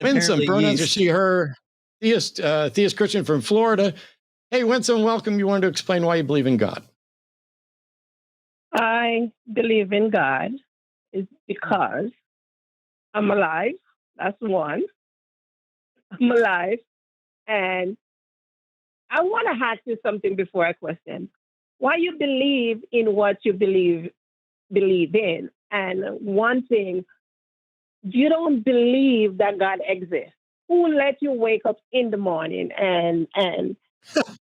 Winsome, Apparently pronouns are yeast. she, her. Theist Christian from Florida. Hey, Winsome, welcome. You wanted to explain why you believe in God. I believe in God is because I'm alive. That's one. I'm alive. And I want to ask you something before I question. Why you believe in what you believe in? And one thing, you don't believe that God exists. Who let you wake up in the morning and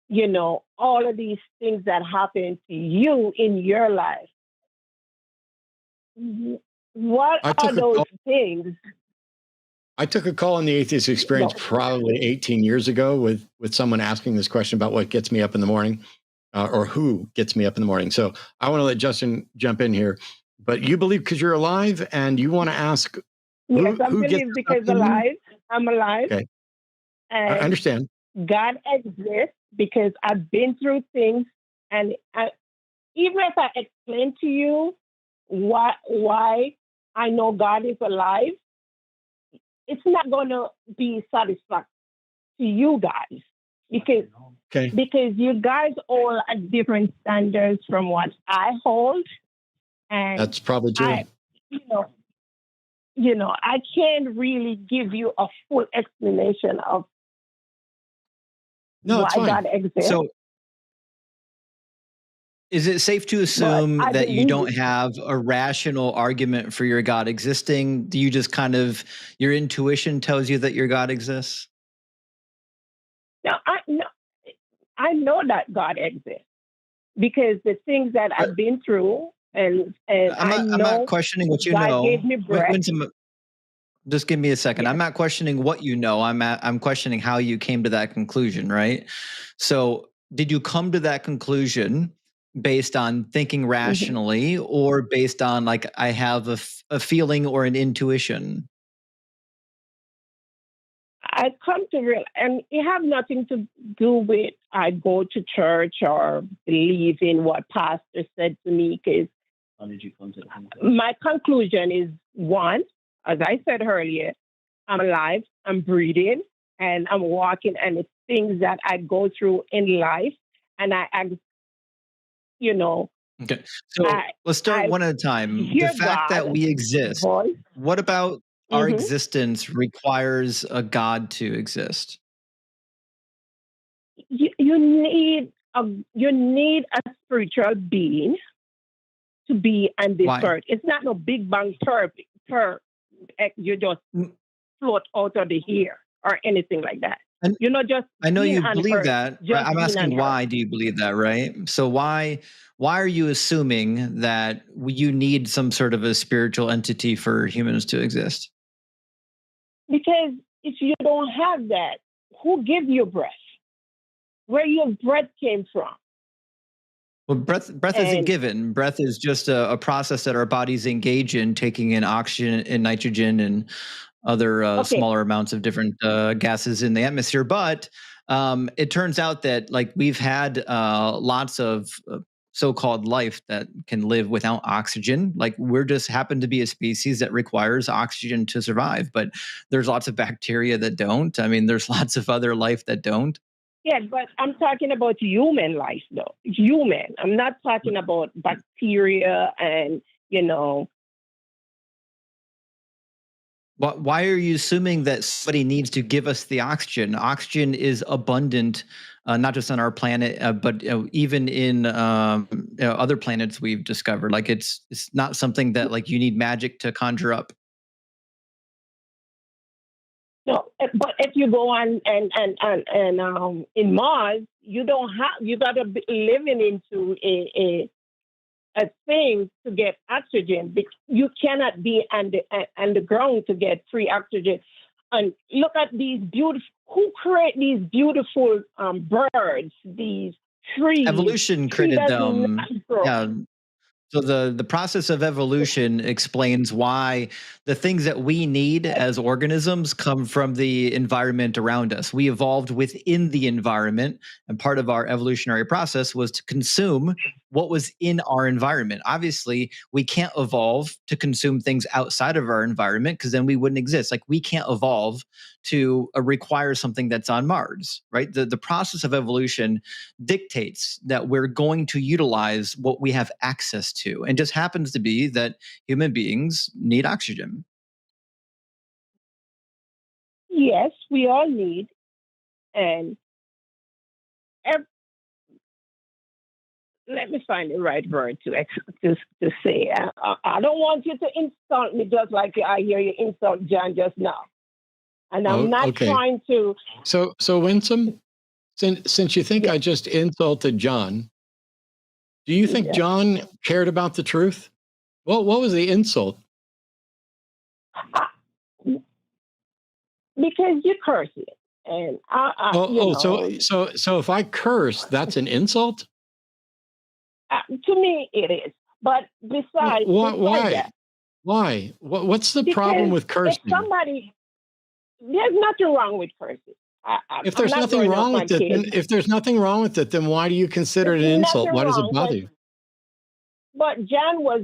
you know, all of these things that happen to you in your life? What are those things? I took a call in the Atheist Experience probably 18 years ago with someone asking this question about what gets me up in the morning, or who gets me up in the morning. So I want to let Justin jump in here. But you believe because you're alive, and you want to ask yes, I believe because I'm alive. Okay. And I understand. God exists because I've been through things, and even if I explain to you why I know God is alive, it's not going to be satisfactory to you guys because you guys all at different standards from what I hold, and that's probably true. I can't really give you a full explanation of why God exists. So, is it safe to assume that you don't have a rational argument for your God existing? Do you just your intuition tells you that your God exists? No, I know that God exists because the things that I've been through, and I'm not questioning what you God know. gave me breath. Just give me a second. Yes. I'm not questioning what you know. I'm questioning how you came to that conclusion, right? So, did you come to that conclusion based on thinking rationally, or based on like I have a feeling or an intuition? I come to realize, and it have nothing to do with I go to church or believe in what pastor said to me. Because how did you come to the conclusion? My conclusion is one, as I said earlier, I'm alive, I'm breathing, and I'm walking, and it's things that I go through in life, and Okay, so let's start one at a time. The fact that we exist, what about our existence requires a God to exist? You need a spiritual being to be on this earth. It's not no Big Bang you just float out of the air or anything like that. And I know you believe that. I'm asking why do you believe that, right? So why are you assuming that you need some sort of a spiritual entity for humans to exist? Because if you don't have that, who gave you breath? Where your breath came from? Well, breath isn't given. Breath is just a process that our bodies engage in, taking in oxygen and nitrogen and other smaller amounts of different gases in the atmosphere. But it turns out that like we've had lots of so-called life that can live without oxygen. Like we're just happen to be a species that requires oxygen to survive. But there's lots of bacteria that don't. I mean, there's lots of other life that don't. Yeah, but I'm talking about human life, though. Human. I'm not talking about bacteria and, Why are you assuming that somebody needs to give us the oxygen? Oxygen is abundant, not just on our planet, but even in other planets we've discovered. Like it's not something that like you need magic to conjure up. No, but if you go on and in Mars, you got to be living into a thing to get oxygen. You cannot be on the ground to get free oxygen. And look at these who create these beautiful birds, these trees? Evolution created them. Yeah. So the process of evolution explains why the things that we need as organisms come from the environment around us. We evolved within the environment, and part of our evolutionary process was to consume what was in our environment. Obviously, we can't evolve to consume things outside of our environment because then we wouldn't exist. Like we can't evolve to require something that's on Mars, right? The process of evolution dictates that we're going to utilize what we have access to. And just happens to be that human beings need oxygen. Yes, we all need, and let me find the right word to say. I don't want you to insult me just like I hear you insult John just now. And I'm not trying to. So Winsome, since you think I just insulted John, do you think John cared about the truth? What was the insult? Because you curse it, and so if I curse, that's an insult? To me, it is. But besides, Why? What's the problem with cursing? There's nothing wrong with cursing. If there's nothing wrong with it, then why do you consider it an insult? Why does it bother you? But John was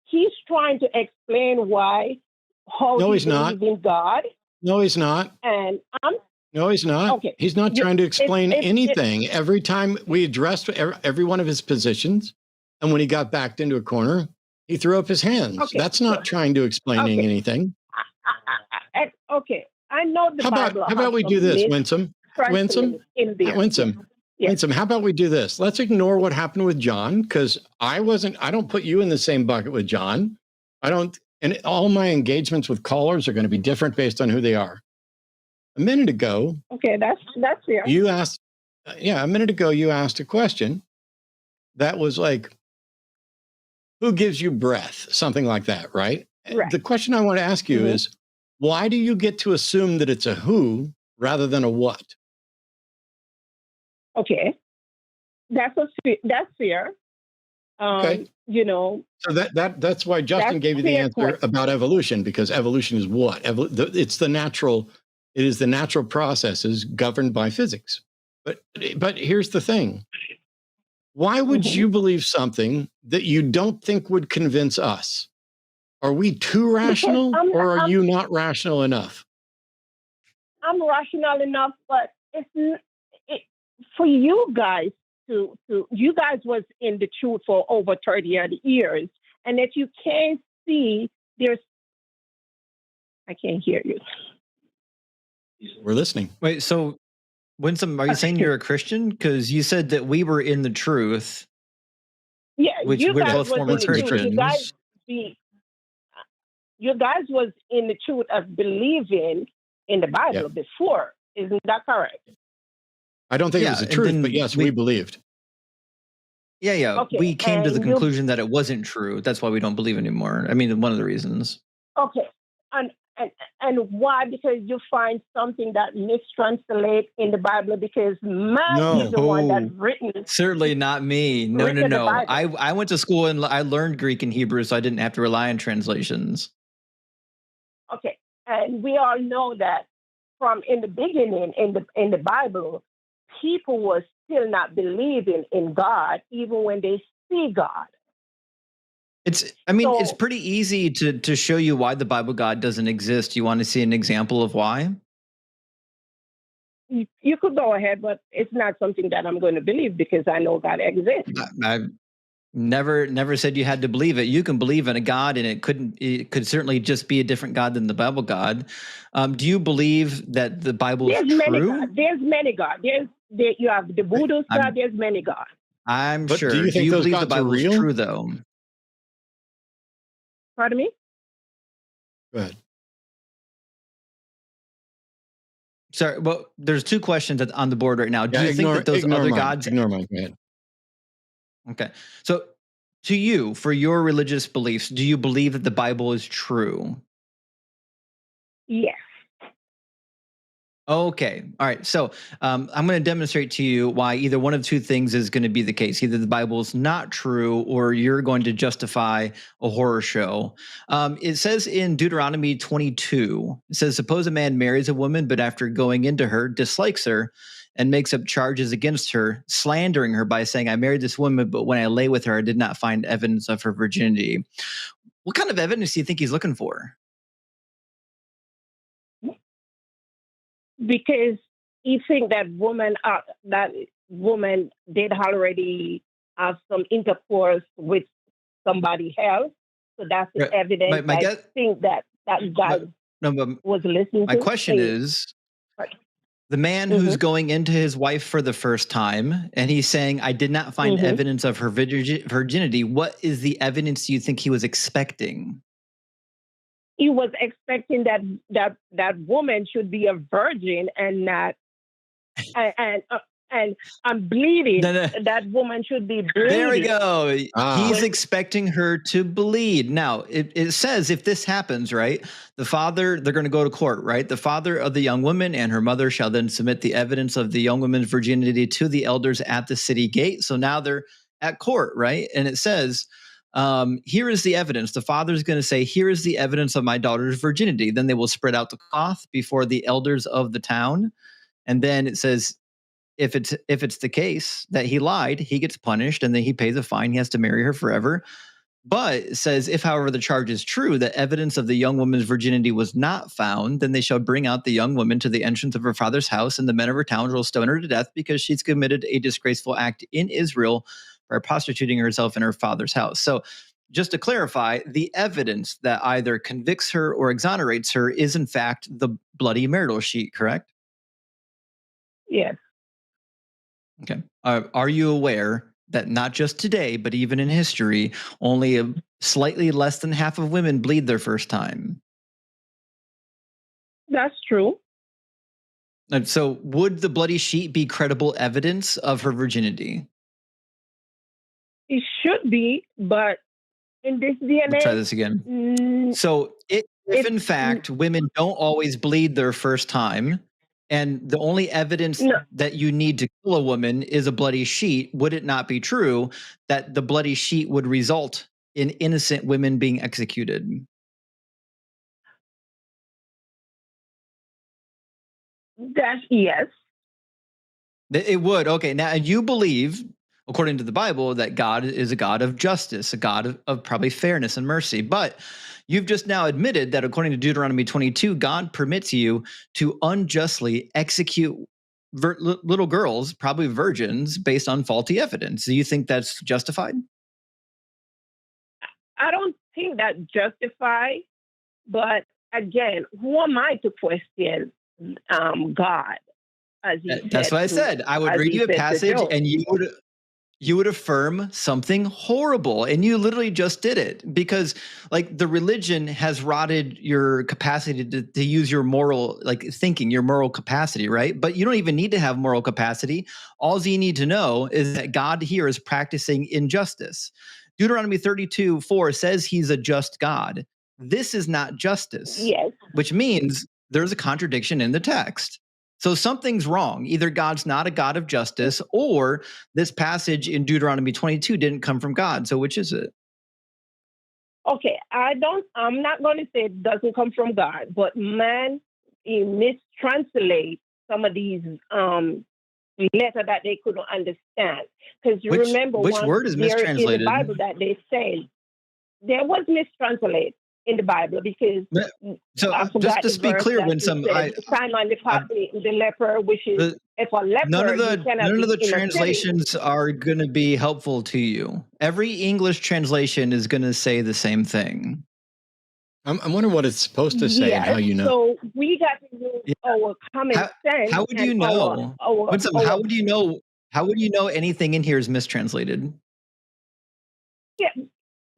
he's trying to explain how he believes in God. No, he's not. No, he's not. Okay. He's not trying to explain anything. Every time we addressed every one of his positions, and when he got backed into a corner, he threw up his hands. Okay. That's not trying to explain anything. Okay. I know the Bible. How about we do this, Winsome? Winsome, how about we do this? Let's ignore what happened with John, because I don't put you in the same bucket with John. And all my engagements with callers are going to be different based on who they are. A minute ago, that's fair. You asked, a minute ago you asked a question that was like, who gives you breath? Something like that, right? The question I want to ask you is, why do you get to assume that it's a who rather than a what? Okay, that's fair. Okay. So that's why Justin gave you the answer about evolution, because evolution is what? It is the natural processes governed by physics. But here's the thing. Why would you believe something that you don't think would convince us? Are we too rational, or are you not rational enough? I'm rational enough, but for you guys you guys was in the truth for over 30 years, and if you can't see, I can't hear you. We're listening. Wait, so Winsome, are you saying you're a Christian? Because you said that we were in the truth. Yeah, which you we're guys both former Christians. You guys was in the truth of believing in the Bible before. Isn't that correct? I don't think it was the truth, but yes, we believed. Yeah. Okay. We came to the conclusion that it wasn't true. That's why we don't believe anymore. I mean, one of the reasons. Okay. And why? Because you find something that mistranslates in the Bible, because man is the one that's written. Certainly not me. No. I went to school and I learned Greek and Hebrew, so I didn't have to rely on translations. Okay. And we all know that from in the beginning in the Bible, people were still not believing in God, even when they see God. It's pretty easy to show you why the Bible God doesn't exist. You want to see an example of why? You could go ahead, but it's not something that I'm going to believe because I know God exists. I've never said you had to believe it. You can believe in a God, and it could certainly just be a different God than the Bible God. Do you believe that the Bible is true? There's many gods. You have the Buddhist God. There's many gods. I'm sure. Do you believe the Bible is true, though? Pardon me? Go ahead. Sorry. Well, there's two questions on the board right now. Do you think that those other gods? Ignore mine. Go ahead. Okay. So, to you, for your religious beliefs, do you believe that the Bible is true? Yes. Okay. All right. So I'm going to demonstrate to you why either one of two things is going to be the case. Either the Bible is not true or you're going to justify a horror show. It says in Deuteronomy 22, it says, suppose a man marries a woman, but after going into her, dislikes her and makes up charges against her, slandering her by saying, I married this woman, but when I lay with her, I did not find evidence of her virginity. What kind of evidence do you think he's looking for? Because you think that woman did already have some intercourse with somebody else, so that's the evidence. My I guess, think that guy was listening. My question is, the man who's going into his wife for the first time, and he's saying, I did not find evidence of her virginity. What is the evidence you think he was expecting? He was expecting that woman should be a virgin and not, and I'm bleeding. No. That woman should be bleeding. There we go. He's expecting her to bleed. Now, it says if this happens, right, the father, they're going to go to court, right? The father of the young woman and her mother shall then submit the evidence of the young woman's virginity to the elders at the city gate. So now they're at court, right? And it says, here is the evidence. The father's going to say, here is the evidence of my daughter's virginity. Then they will spread out the cloth before the elders of the town. And then it says, if it's the case that he lied, he gets punished and then he pays a fine. He has to marry her forever. But it says, if, however, the charge is true, that evidence of the young woman's virginity was not found, then they shall bring out the young woman to the entrance of her father's house, and the men of her town will stone her to death because she's committed a disgraceful act in Israel by prostituting herself in her father's house. So just to clarify, the evidence that either convicts her or exonerates her is, in fact, the bloody marital sheet, correct? Yes. Okay. Are you aware that not just today, but even in history, only slightly less than half of women bleed their first time? That's true. And so would the bloody sheet be credible evidence of her virginity? It should be, but in this DNA... Let's try this again. So if in fact women don't always bleed their first time, and the only evidence that you need to kill a woman is a bloody sheet, would it not be true that the bloody sheet would result in innocent women being executed? Yes. It would. Okay. Now you believe, according to the Bible, that God is a God of justice, a God of probably fairness and mercy. But you've just now admitted that according to Deuteronomy 22, God permits you to unjustly execute little girls, probably virgins, based on faulty evidence. Do you think that's justified? I don't think that's justified. But again, who am I to question God? That's what I said. I would read you a passage and you would affirm something horrible, and you literally just did it because like the religion has rotted your capacity to use your moral thinking, your moral capacity, right? But you don't even need to have moral capacity. All you need to know is that God here is practicing injustice. Deuteronomy 32:4 says he's a just God. This is not justice, yes, which means there's a contradiction in the text. So something's wrong. Either God's not a God of justice, or this passage in Deuteronomy 22 didn't come from God. So which is it? Okay, I'm not going to say it doesn't come from God, but man, he mistranslate some of these letters that they couldn't understand. Because you remember which word is mistranslated in the Bible that they say there was mistranslated in the Bible because so just to be clear, Winsome, Simon the leper, which is if a leper, none of the translations are going to be helpful to you. Every English translation is going to say the same thing. I'm wondering what it's supposed to say and how you know. So we got to use our common sense. How would you know? Winsome, how would you know? How would you know anything in here is mistranslated? Yeah,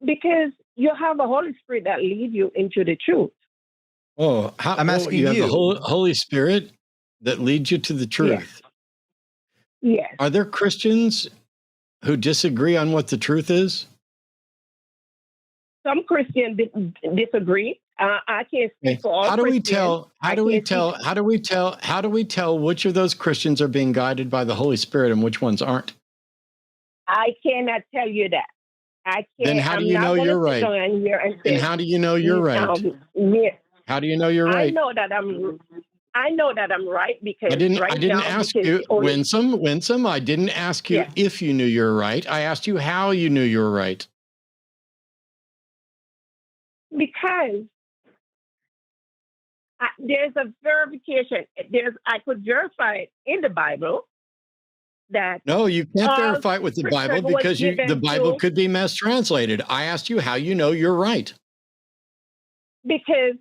because you have the Holy Spirit that leads you into the truth. Oh, I'm asking you have the Holy Spirit that leads you to the truth. Yes. Are there Christians who disagree on what the truth is? Some Christians disagree, I can't speak Okay. for all How do we Christians. tell? How do we tell? How do we tell? How do we tell which of those Christians are being guided by the Holy Spirit and which ones aren't? I cannot tell you that. I can't. Then how do I'm you not know gonna you're sit right? down here and And say, how do you know you're right? yeah, How do you know you're I right? know that I'm right because I didn't now, ask because you, the only, Winsome. I didn't ask you yeah, if you knew you were right. I asked you how you knew you were right. because there's a verification. I could verify it in the Bible that No, you can't all verify it with the scripture Bible was because the given Bible to, could be mistranslated. I asked you how you know you're right. because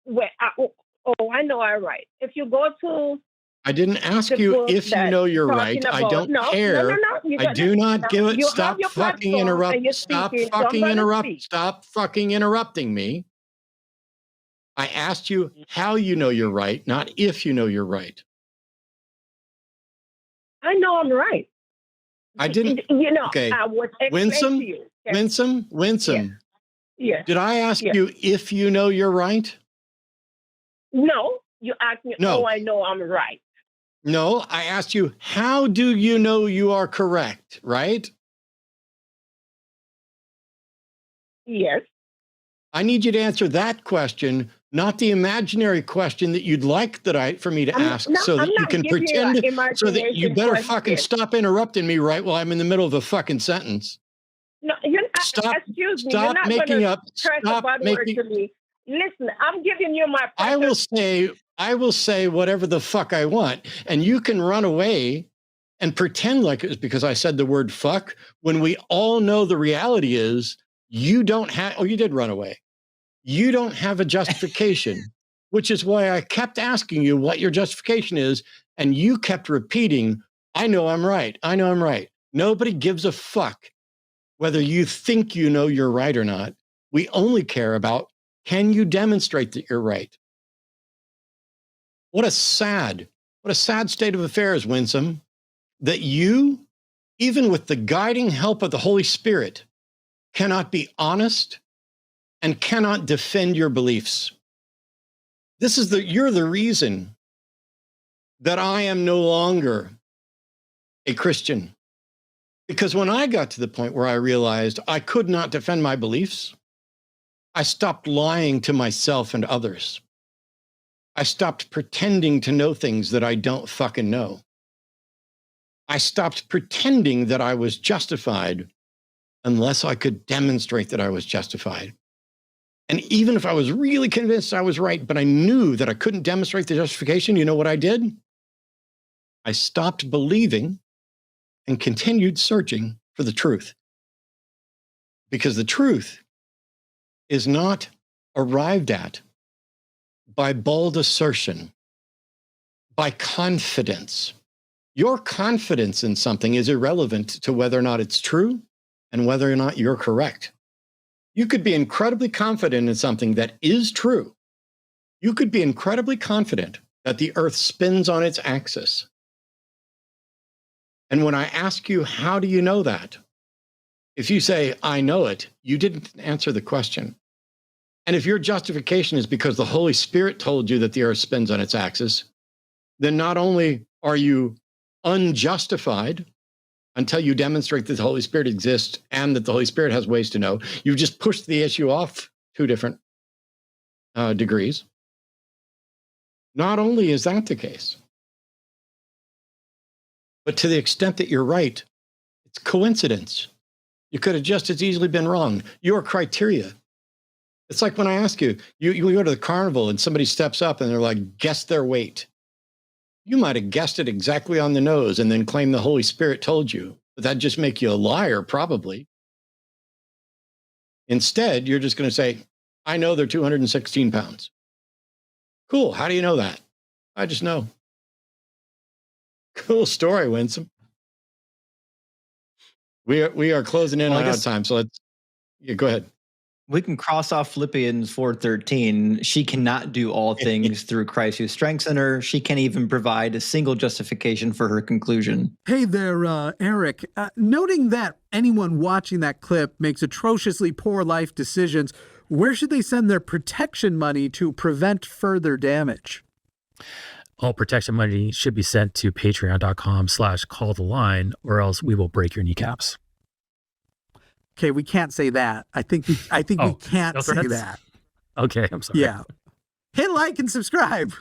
I know I'm right. If you go to I didn't ask the you book if you that know you're talking right. I about, don't no, care. you I got do not give it. you have Stop your fucking platform and you're Stop speaking, so I'm fucking gonna interrupt. speak. Stop fucking interrupting me. I asked you how you know you're right, not if you know you're right. I know I'm right. I didn't. Okay. I was explaining to Winsome, you. Okay? Winsome. Yes. Did I ask Yes. you if you know you're right? No, you asked me, No. I know I'm right. No, I asked you, how do you know you are correct, right? Yes. I need you to answer that question, not the imaginary question that you'd like for me to ask, so that you can pretend, so that you better fucking stop interrupting me right while I'm in the middle of a fucking sentence. No, excuse me. Stop making up. Stop making. To me. Listen, I'm giving you my. I will say whatever the fuck I want, and you can run away and pretend like it was because I said the word fuck, when we all know the reality is you don't have. Oh, you did run away. You don't have a justification, which is why I kept asking you what your justification is, and you kept repeating, "I know I'm right. I know I'm right." Nobody gives a fuck whether you think you know you're right or not. We only care about, can you demonstrate that you're right? What a sad state of affairs, Winsome, that you, even with the guiding help of the Holy Spirit, cannot be honest and cannot defend your beliefs. You're the reason that I am no longer a Christian. Because when I got to the point where I realized I could not defend my beliefs, I stopped lying to myself and others. I stopped pretending to know things that I don't fucking know. I stopped pretending that I was justified unless I could demonstrate that I was justified. And even if I was really convinced I was right, but I knew that I couldn't demonstrate the justification, you know what I did? I stopped believing and continued searching for the truth. Because the truth is not arrived at by bald assertion, by confidence. Your confidence in something is irrelevant to whether or not it's true and whether or not you're correct. You could be incredibly confident in something that is true. You could be incredibly confident that the earth spins on its axis. And when I ask you, how do you know that? If you say, I know it, you didn't answer the question. And if your justification is because the Holy Spirit told you that the earth spins on its axis, then not only are you unjustified until you demonstrate that the Holy Spirit exists and that the Holy Spirit has ways to know, you've just pushed the issue off 2 different degrees. Not only is that the case, but to the extent that you're right, it's coincidence. You could have just as easily been wrong. Your criteria. It's like when I ask you, you go to the carnival and somebody steps up and they're like, guess their weight. You might have guessed it exactly on the nose and then claim the Holy Spirit told you, but that'd just make you a liar, probably. Instead, you're just going to say, I know they're 216 pounds. Cool. How do you know that? I just know. Cool story, Winsome. We are closing in on our time, so go ahead. We can cross off Philippians 4:13. She cannot do all things through Christ who strengthens her. She can't even provide a single justification for her conclusion. Hey there, Eric. Noting that anyone watching that clip makes atrociously poor life decisions, Where should they send their protection money to prevent further damage? All protection money should be sent to patreon.com/calltheline, or else we will break your kneecaps. Okay, we can't say that. I think we can't no say threats? that. Okay, I'm sorry. Yeah. Hit like and subscribe.